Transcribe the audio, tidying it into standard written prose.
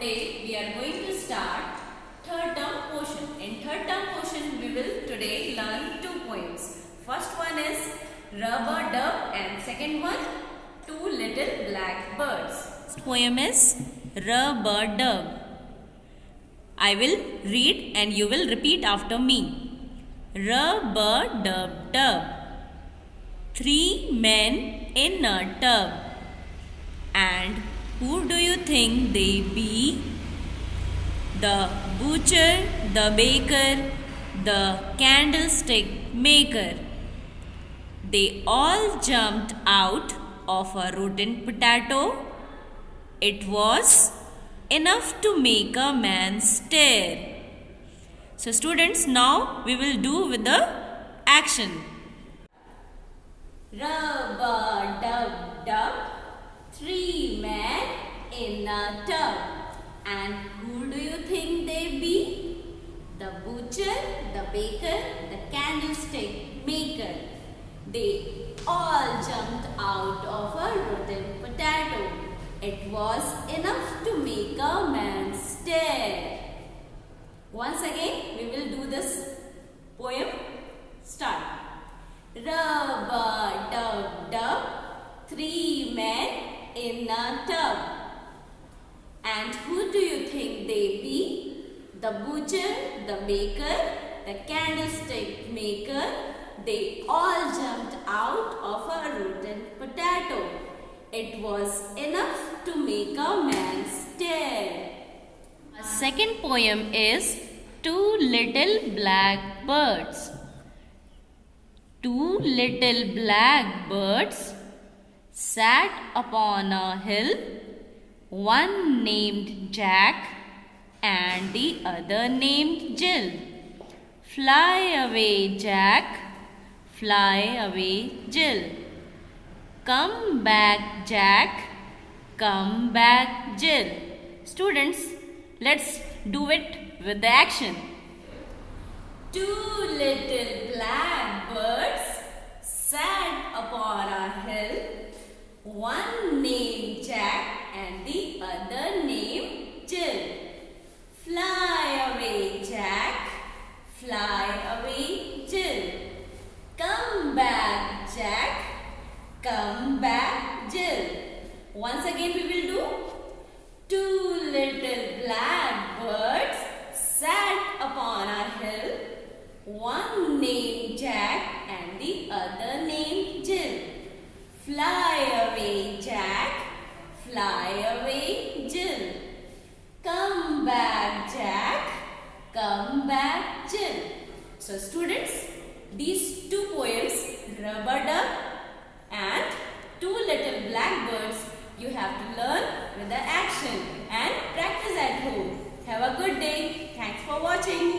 today we are going to start third term portion. In third term portion we will today learn two poems. First one is Rubber Dub and second one Two Little Black Birds. First poem is Rubber Dub. I will read and you will repeat after me. Rubber dub dub. Three men in a tub. And who do you think they be? The butcher, the baker, the candlestick maker. They all jumped out of a rotten potato. It was enough to make a man stare. So students, now we will do with the action. Rubber dub dub. Three men in a tub. And who do you think they be? The butcher, the baker, the candlestick maker. They all jumped out of a rotten potato. It was enough to make a man stare. Once again, we will do this poem. Start. Rubber dub dub. Three men in a tub. And who do you think they be? The butcher, the baker, the candlestick maker. They all jumped out of a rotten potato. It was enough to make a man stare. Our second poem is Two Little Black Birds. Two little black birds sat upon a hill, one named Jack and the other named Jill. Fly away, Jack, fly away, Jill. Come back, Jack, come back, Jill. Students, let's do it with the action. Two little black birds sat upon a hill, one named Jack and the other named Jill. Fly away, Jack, fly away, Jill. Come back, Jack, come back, Jill. Once again we will do. Two little black birds sat upon a hill, one named Jack and the other named Jill. Fly away, Jack, fly away, Jill. Come back, Jack, come back, Jill. So students, these two poems, Rubber Dub and Two Little Black Birds, you have to learn with the action and practice at home. Have a good day. Thanks for watching.